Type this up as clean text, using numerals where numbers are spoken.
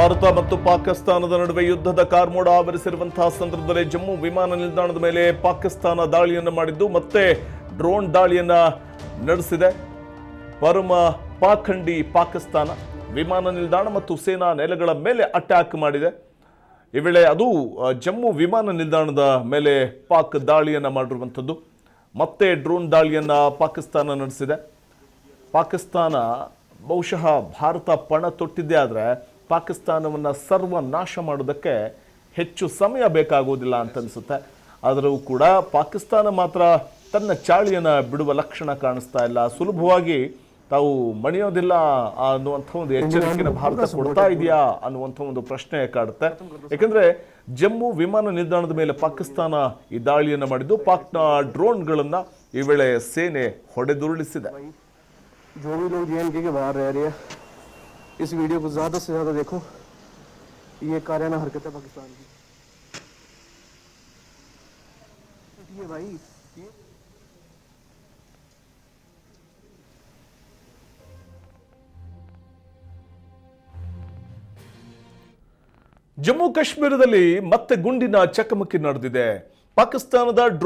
ಭಾರತ ಮತ್ತು ಪಾಕಿಸ್ತಾನದ ನಡುವೆ ಯುದ್ಧದ ಕಾರ್ಮೋಡ ಆವರಿಸಿರುವಂತಹ ಸಂದರ್ಭದಲ್ಲಿ ಜಮ್ಮು ವಿಮಾನ ನಿಲ್ದಾಣದ ಮೇಲೆ ಪಾಕಿಸ್ತಾನ ದಾಳಿಯನ್ನು ಮಾಡಿದ್ದು ಮತ್ತೆ ಡ್ರೋನ್ ದಾಳಿಯನ್ನ ನಡೆಸಿದೆ. ಪರಮ ಪಾಖಂಡಿ ಪಾಕಿಸ್ತಾನ ವಿಮಾನ ನಿಲ್ದಾಣ ಮತ್ತು ಸೇನಾ ನೆಲೆಗಳ ಮೇಲೆ ಅಟ್ಯಾಕ್ ಮಾಡಿದೆ. ಈ ವೇಳೆ ಅದು ಜಮ್ಮು ವಿಮಾನ ನಿಲ್ದಾಣದ ಮೇಲೆ ಪಾಕ್ ದಾಳಿಯನ್ನ ಮಾಡಿರುವಂಥದ್ದು. ಮತ್ತೆ ಡ್ರೋನ್ ದಾಳಿಯನ್ನ ಪಾಕಿಸ್ತಾನ ನಡೆಸಿದೆ. ಪಾಕಿಸ್ತಾನ ಬಹುಶಃ ಭಾರತ ಪಣ ತೊಟ್ಟಿದ್ದೇ ಆದರೆ ಪಾಕಿಸ್ತಾನವನ್ನು ಸರ್ವನಾಶ ಮಾಡೋದಕ್ಕೆ ಹೆಚ್ಚು ಸಮಯ ಬೇಕಾಗುವುದಿಲ್ಲ ಅಂತ ಅನಿಸುತ್ತೆ. ಆದರೂ ಕೂಡ ಪಾಕಿಸ್ತಾನ ಮಾತ್ರ ತನ್ನ ಚಾಳಿಯನ್ನು ಬಿಡುವ ಲಕ್ಷಣ ಕಾಣಿಸ್ತಾ ಇಲ್ಲ. ಸುಲಭವಾಗಿ ತಾವು ಮಣಿಯೋದಿಲ್ಲ ಅನ್ನುವಂಥ ಒಂದು ಎಚ್ಚರಿಕೆಯನ್ನು ಭಾರತ ಕೊಡ್ತಾ ಇದೆಯಾ ಅನ್ನುವಂಥ ಒಂದು ಪ್ರಶ್ನೆ ಕಾಡುತ್ತೆ. ಯಾಕಂದ್ರೆ ಜಮ್ಮು ವಿಮಾನ ನಿಲ್ದಾಣದ ಮೇಲೆ ಪಾಕಿಸ್ತಾನ ಈ ದಾಳಿಯನ್ನು ಮಾಡಿದ್ದು ಪಾಕ್ನ ಡ್ರೋನ್ಗಳನ್ನು ಈ ವೇಳೆ ಸೇನೆ ಹೊಡೆದುರುಳಿಸಿದೆ. जो भी लोग JNK के बाहर रह रहे हैं, इस वीडियो को ज़्यादा से ज़्यादा देखो. ये कारियाना हरकत है पाकिस्तान की. ये भाई ಜಮ್ಮು ಕಾಶ್ಮೀರದಲ್ಲಿ ಮತ್ತೆ ಗುಂಡಿನ ಚಕಮಕಿ ನಡೆದಿದೆ. ಪಾಕಿಸ್ತಾನದ